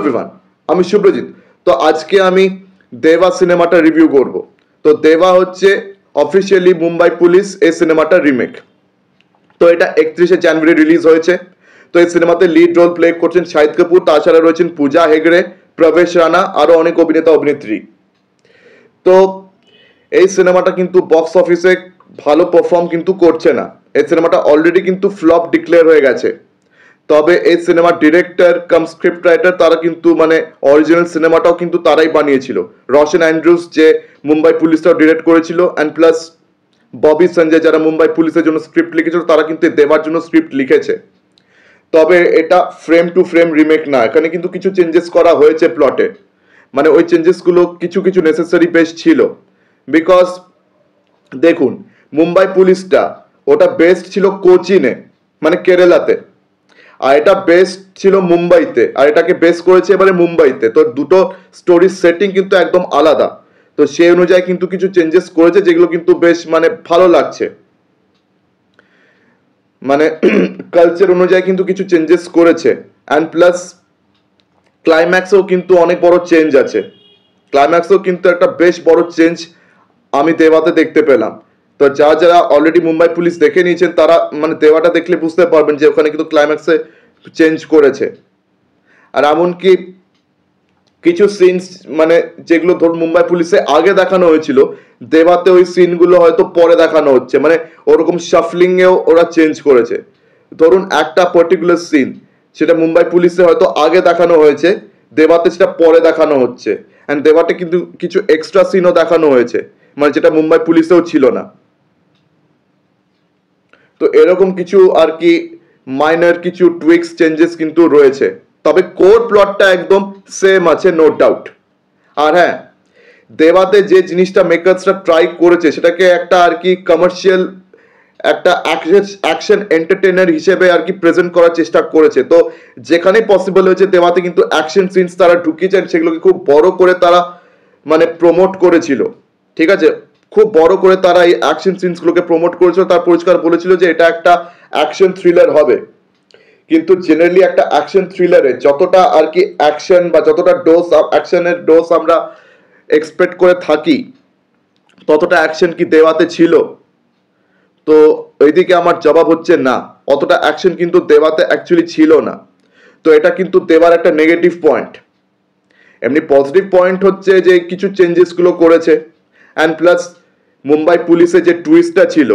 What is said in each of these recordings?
Everyone, আমি শুভ্রজিৎ। তো আজকে আমি দেবা সিনেমাটা রিভিউ করব। তো দেবা হচ্ছে অফিসিয়ালি মুম্বাই পুলিশ এই সিনেমাটা রিমেক। তো এটা 31শে জানুয়ারি রিলিজ হয়েছে। তো এই সিনেমাতে লিড রোল প্লে করছেন শাহিদ কাপুর, তাছাড়া রয়েছেন পূজা হেগড়ে, প্রবেশ রানা, আরো অনেক অভিনেতা অভিনেত্রী। তো এই সিনেমাটা কিন্তু বক্স অফিসে ভালো পারফর্ম কিন্তু করছে না। এই সিনেমাটা অলরেডি কিন্তু ফ্লপ ডিক্লেয়ার হয়ে গেছে। তবে এই সিনেমার ডিরেক্টর কাম স্ক্রিপ্ট রাইটার তারা কিন্তু মানে অরিজিনাল সিনেমাটাও কিন্তু তারাই বানিয়েছিল। রশন অ্যান্ড্রুস যে মুম্বাই পুলিশটাও ডিরেক্ট করেছিল, অ্যান্ড প্লাস ববি সঞ্জয় যারা মুম্বাই পুলিশের জন্য স্ক্রিপ্ট লিখেছিল তারা কিন্তু দেবার জন্য স্ক্রিপ্ট লিখেছে। তবে এটা ফ্রেম টু ফ্রেম রিমেক না, এখানে কিন্তু কিছু চেঞ্জেস করা হয়েছে প্লটে। মানে ওই চেঞ্জেসগুলো কিছু কিছু নেসেসারি বেশ ছিল। বিকজ দেখুন, মুম্বাই পুলিশটা ওটা বেস্ট ছিল কোচিনে, মানে কেরালাতে, আর এটা বেস্ট ছিল মুম্বাইতে, আর এটাকে বেস করেছে এবারে মুম্বাইতে। তো দুটো স্টোরির সেটিং কিন্তু একদম আলাদা। তো সেই অনুযায়ী কিন্তু কিছু চেঞ্জেস করেছে যেগুলো কিন্তু বেশ মানে ভালো লাগছে। মানে কালচার অনুযায়ী কিন্তু কিছু চেঞ্জেস করেছে, অ্যান্ড প্লাস ক্লাইম্যাক্সেও কিন্তু অনেক বড় চেঞ্জ আছে। ক্লাইম্যাক্সেও কিন্তু একটা বেশ বড় চেঞ্জ আমি দেওয়াতে দেখতে পেলাম। তো যারা যারা অলরেডি মুম্বাই পুলিশ দেখে নিয়েছেন তারা মানে দেওয়াটা দেখলে বুঝতে পারবেন যে ওখানে কিন্তু ক্লাইম্যাক্সে চেঞ্জ করেছে। আর এমনকি কিছু সিনস মানে যেগুলো ধরুন মুম্বাই পুলিশে আগে দেখানো হয়েছিল, দেওয়াতে ওই সিনগুলো হয়তো পরে দেখানো হচ্ছে, মানে ওরকম শাফলিং এও ওরা চেঞ্জ করেছে। ধরুন একটা পার্টিকুলার সিন সেটা মুম্বাই পুলিশে হয়তো আগে দেখানো হয়েছে, দেওয়াতে সেটা পরে দেখানো হচ্ছে। অ্যান্ড দেওয়াতে কিন্তু কিছু এক্সট্রা সিনও দেখানো হয়েছে, মানে যেটা মুম্বাই পুলিশেও ছিল না। তো এরকম কিছু আর কি মাইনর কিছু টুইক্স চেঞ্জেস কিন্তু রয়েছে, তবে কোর প্লটটা একদম সেম আছে, নো ডাউট। আর হ্যাঁ, দেওয়াতে যে জিনিসটা মেকার্সরা ট্রাই করেছে সেটাকে একটা আর কি কমার্শিয়াল একটা অ্যাকশন এন্টারটেইনার হিসেবে আর কি প্রেজেন্ট করার চেষ্টা করেছে। তো যেখানে পসিবল হয়েছে দেওয়াতে কিন্তু অ্যাকশন সিনস তারা ঢুকিয়েছেন, সেগুলোকে খুব বড় করে তারা মানে প্রমোট করেছিল। ঠিক আছে, খুব বড় করে তারা এই অ্যাকশন সিনসগুলোকে প্রমোট করেছিল। তার পরিষ্কার বলেছিল যে এটা একটা অ্যাকশন থ্রিলার হবে। কিন্তু জেনারেলি একটা অ্যাকশন থ্রিলারে যতটা আর কি অ্যাকশন বা যতটা ডোজ অ্যাকশনের ডোজ আমরা এক্সপেক্ট করে থাকি, ততটা অ্যাকশন কি দেওয়াতে ছিল? তো এইদিকে আমার জবাব হচ্ছে না, অতটা অ্যাকশন কিন্তু দেওয়াতে অ্যাকচুয়ালি ছিল না। তো এটা কিন্তু দেওয়ার একটা নেগেটিভ পয়েন্ট। এমনি পজিটিভ পয়েন্ট হচ্ছে যে কিছু চেঞ্জেসগুলো করেছে, অ্যান্ড প্লাস মুম্বাই পুলিশে যে টুইস্টটা ছিল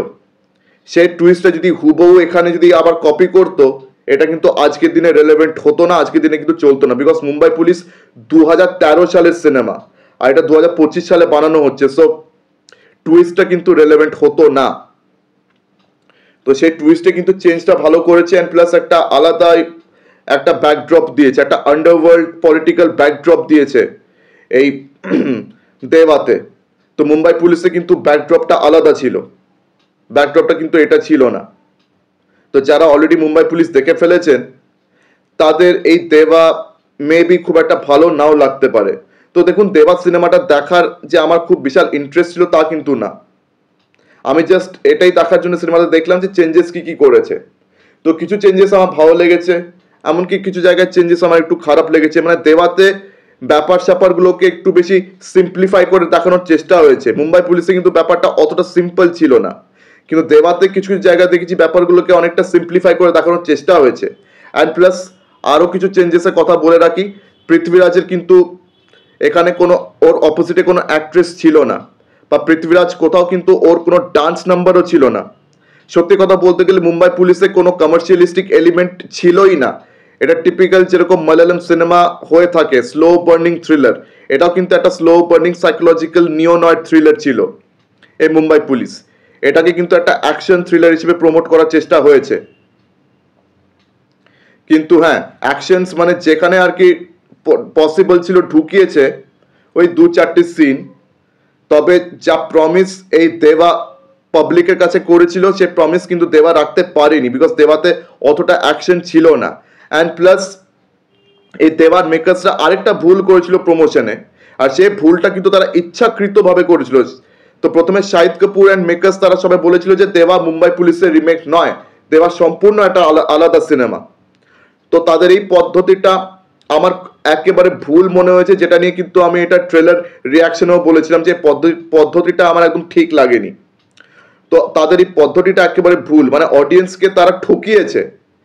সেই টুইস্টটা যদি হুবহু এখানে যদি আবার কপি করতো, এটা কিন্তু আজকের দিনে রেলেভেন্ট হতো না, আজকের দিনে কিন্তু চলতো না। বিকজ মুম্বাই পুলিশ 2013 সালের সিনেমা, আর এটা 2025 সালে বানানো হচ্ছে। সো টুইস্টটা কিন্তু রেলেভেন্ট হতো না। তো সেই টুইস্টে কিন্তু চেঞ্জটা ভালো করেছে, অ্যান্ড প্লাস একটা আলাদা একটা ব্যাকড্রপ দিয়েছে, একটা আন্ডারওয়ার্ল্ড পলিটিক্যাল ব্যাকড্রপ দিয়েছে এই দেওয়াতে। তো মুম্বাই পুলিশে কিন্তু ব্যাকড্রপটা আলাদা ছিল, ব্যাকড্রপটা কিন্তু এটা ছিল না। তো যারা অলরেডি মুম্বাই পুলিশ দেখে ফেলেছেন তাদের এই দেবা মেবি খুব একটা ভালো নাও লাগতে পারে। তো দেখুন, দেবা সিনেমাটা দেখার যে আমার খুব বিশাল ইন্টারেস্ট ছিল তা কিন্তু না। আমি জাস্ট এটাই দেখার জন্য সিনেমাটা দেখলাম যে চেঞ্জেস কি কি করেছে। তো কিছু চেঞ্জেস আমার ভালো লেগেছে, এমনকি কিছু জায়গায় চেঞ্জেস আমার একটু খারাপ লেগেছে। মানে দেওয়াতে ব্যাপার স্যাপারগুলোকে একটু বেশি সিম্পলিফাই করে দেখানোর চেষ্টা হয়েছে। মুম্বাই পুলিশে কিন্তু ব্যাপারটা অতটা সিম্পল ছিল না, কিন্তু দেওয়াতে কিছু কিছু জায়গায় দেখেছি ব্যাপারগুলোকে অনেকটা সিম্পলিফাই করে দেখানোর চেষ্টা হয়েছে। অ্যান্ড প্লাস আরও কিছু চেঞ্জেসের কথা বলে রাখি, পৃথ্বীরাজের কিন্তু এখানে কোনো ওর অপোজিটে কোনো অ্যাক্ট্রেস ছিল না, বা পৃথ্বীরাজ কোথাও কিন্তু ওর কোনো ডান্স নাম্বারও ছিল না। সত্যি কথা বলতে গেলে মুম্বাই পুলিশে কোনো কমার্শিয়ালিস্টিক এলিমেন্ট ছিলই না। এটা টিপিক্যাল যেরকম মালায়ালাম সিনেমা হয়ে থাকে, স্লো বার্নিং থ্রিলার, এটাও কিন্তু একটা স্লো বার্নিং সাইকোলজিক্যাল নিওনয়েড থ্রিলার ছিল এই মুম্বাই পুলিশ। এটাকে কিন্তু একটা অ্যাকশন থ্রিলার হিসেবে প্রমোট করার চেষ্টা হয়েছে। কিন্তু হ্যাঁ, অ্যাকশনস মানে যেখানে আর কি পসিবল ছিল ঢুকিয়েছে ওই 2-4টি সিন। তবে যা প্রমিস এই দেবা পাবলিকের কাছে করেছিল সে প্রমিস কিন্তু দেবা রাখতে পারেনি, বিকজ দেবাতে অতটা অ্যাকশন ছিল না। অ্যান্ড প্লাস এই দেবার মেকার্সরা আরেকটা ভুল করেছিল প্রমোশনে, আর সেই ভুলটা কিন্তু তারা ইচ্ছাকৃতভাবে করেছিল। তো প্রথমে শাহিদ কাপুর অ্যান্ড মেকার্স তারা সবাই বলেছিল যে দেবা মুম্বাই পুলিশের রিমেক নয়, দেবা সম্পূর্ণ একটা আলাদা সিনেমা। তো তাদের এই পদ্ধতিটা আমার একেবারে ভুল মনে হয়েছে, যেটা নিয়ে কিন্তু আমি এটা ট্রেলার রিয়াকশনেও বলেছিলাম যে পদ্ধতিটা আমার একদম ঠিক লাগেনি। তো তাদের এই পদ্ধতিটা একেবারে ভুল, মানে অডিয়েন্সকে তারা ঠকিয়েছে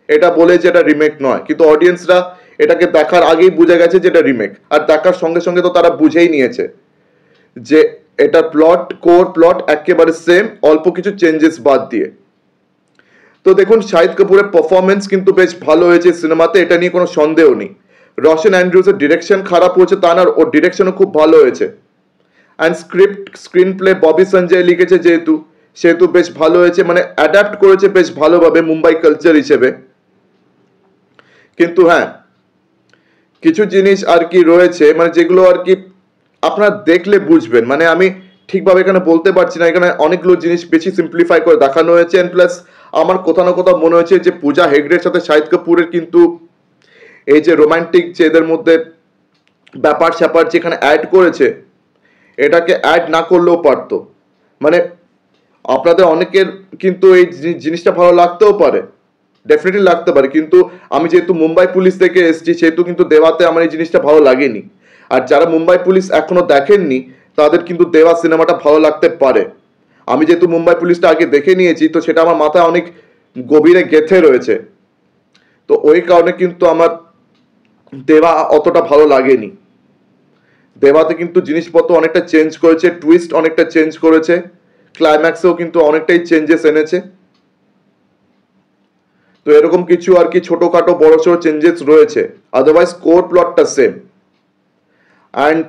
এটা বলে যে এটা রিমেক নয়, কিন্তু অডিয়েন্সরা এটাকে দেখার আগেই বুঝে গেছে যে এটা রিমেক, আর দেখার সঙ্গে সঙ্গে তো তারা বুঝেই নিয়েছে যে এটা কোর প্লট একেবারে সেম, অল্প কিছু চেঞ্জেস বাদ দিয়ে। তো দেখুন, শাহিদ কাপুরের পারফরমেন্স কিন্তু বেশ ভালো হয়েছে সিনেমাতে, এটা নিয়ে কোনো সন্দেহ নেই। রশন অ্যান্ড্রুজের ডিরেকশন খারাপ হয়েছে তা না, ওর ডিরেকশনও খুব ভালো হয়েছে। And screen play Bobby Sanjay লিখেছে সেহেতু বেশ ভালো হয়েছে, মানে অ্যাডাপ্ট করেছে বেশ ভালোভাবে মুম্বাই কালচার হিসেবে। কিন্তু হ্যাঁ, কিছু জিনিস আর কি রয়েছে, মানে যেগুলো আর কি আপনারা দেখলে বুঝবেন, মানে আমি ঠিকভাবে এখানে বলতে পারছি না, এখানে অনেকগুলো জিনিস বেশি সিম্পলিফাই করে দেখানো হয়েছে। অ্যান্ড প্লাস আমার কোথাও না কোথাও মনে হয়েছে যে পূজা হেগড়ের সাথে শাহিদ কাপুরের কিন্তু এই যে রোমান্টিক যে এদের মধ্যে ব্যাপার স্যাপার যেখানে অ্যাড করেছে, এটাকে অ্যাড না করলেও পারতো। মানে আপনাদের অনেকের কিন্তু এই জিনিসটা ভালো লাগতেও পারে, ডেফিনেটলি লাগতে পারে, কিন্তু আমি যেহেতু মুম্বাই পুলিশ থেকে এসেছি সেহেতু কিন্তু দেওয়াতে আমার এই জিনিসটা ভালো লাগেনি। আর যারা মুম্বাই পুলিশ এখনো দেখেননি তাদের কিন্তু দেওয়া সিনেমাটা ভালো লাগতে পারে। আমি যেহেতু মুম্বাই পুলিশটা আগে দেখে নিয়েছি, তো সেটা আমার মাথায় অনেক গভীরে গেঁথে রয়েছে, তো ওই কারণে কিন্তু আমার দেওয়া অতটা ভালো লাগেনি। দেওয়াতে কিন্তু জিনিসপত্র অনেকটা চেঞ্জ করেছে, টুইস্ট অনেকটা চেঞ্জ করেছে, ক্লাইম্যাক্সেও কিন্তু অনেকটাই চেঞ্জেস এনেছে। তো এরকম কিছু আর কি ছোটখাটো বড়সড় চেঞ্জেস রয়েছে, আদারওয়াইজ কোর প্লটটা সেম। অ্যান্ড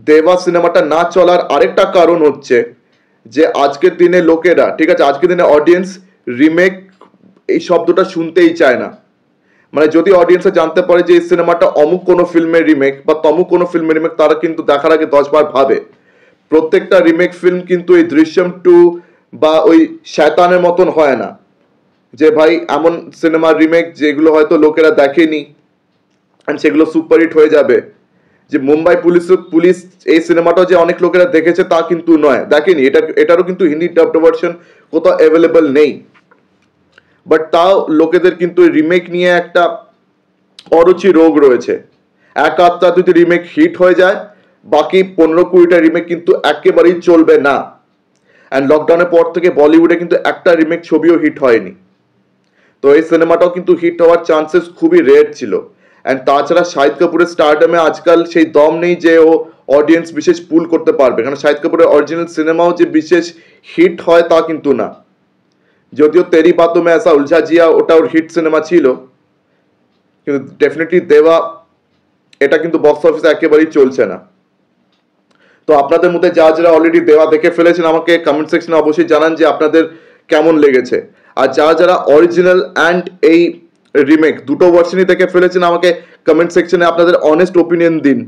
দেবা সিনেমাটা না চলার আরেকটা কারণ হচ্ছে যে আজকের দিনে লোকেরা, ঠিক আছে, আজকের দিনে অডিয়েন্স রিমেক এই শব্দটা শুনতেই চায় না। মানে যদি অডিয়েন্সে জানতে পারে যে এই সিনেমাটা অমুক কোনো ফিল্মের রিমেক বা তমুক কোনো ফিল্মের রিমেক, তারা কিন্তু দেখার আগে 10 বার ভাবে। প্রত্যেকটা রিমেক ফিল্ম কিন্তু এই দৃশ্যম 2 বা ওই শয়তানের মতন হয় না যে ভাই এমন সিনেমার রিমেক যেগুলো হয়তো লোকেরা দেখেনি আর সেগুলো সুপারহিট হয়ে যাবে। যে মুম্বাই পুলিশ এই সিনেমাটাও যে অনেক লোকেরা দেখেছে তা কিন্তু নয়, দেখেনি, এটারও কিন্তু হিন্দি ডাবড ভার্সন কোথাও অ্যাভেলেবল নেই। বাট তাও লোকেদের কিন্তু রিমেক নিয়ে একটা অরুচি রোগ রয়েছে। এক আধটা যদি রিমেক হিট হয়ে যায়, বাকি 15-20টা রিমেক কিন্তু একেবারেই চলবে না। অ্যান্ড লকডাউনের পর থেকে বলিউডে কিন্তু একটা রিমেক ছবিও হিট হয়নি, তো এই সিনেমাটাও কিন্তু হিট হওয়ার চান্সেস খুবই রেয়ার ছিল। অ্যান্ড তাছাড়া শাহিদ কাপুরের স্টারডামে আজকাল সেই দম নেই যে ও অডিয়েন্স বিশেষ পুল করতে পারবে, কারণ শাহিদ কাপুরের অরিজিনাল সিনেমাও যে বিশেষ হিট হয় তা কিন্তু না। যদিও তেরি বাতোं में ऐसा उलझा जिया ওটা ওর হিট সিনেমা ছিল, কিন্তু ডেফিনেটলি দেওয়া এটা কিন্তু বক্স অফিসে একেবারেই চলছে না। তো আপনাদের মধ্যে যারা অলরেডি দেওয়া দেখে ফেলেছেন আমাকে কমেন্ট সেকশনে অবশ্যই জানান যে আপনাদের কেমন লেগেছে। আর যারা অরিজিনাল অ্যান্ড এই রিমেক দুটো ভার্সনই দেখে ফেলেছেন আমাকে কমেন্ট সেকশনে আপনাদের অনেস্ট ওপিনিয়ন দিন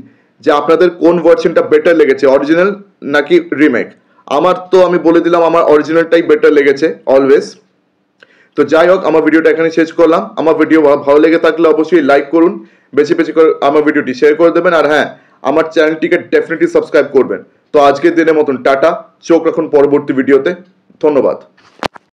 যে আপনাদের কোন ভার্সনটা বেটার লেগেছে, অরিজিনাল নাকি রিমেক। আমার তো আমি বলে দিলাম আমার অরিজিনালটাই বেটার লেগেছে অলওয়েজ। তো যাই হোক, আমার ভিডিওটা এখানে শেষ করলাম। আমার ভিডিও ভালো লেগে থাকলে অবশ্যই লাইক করুন, বেশি বেশি করে আমার ভিডিওটি শেয়ার করে দেবেন, আর হ্যাঁ, আমার চ্যানেলটিকে ডেফিনেটলি সাবস্ক্রাইব করবেন। তো আজকের দিনের মতন টাটা, চোখ রাখুন পরবর্তী ভিডিওতে। ধন্যবাদ।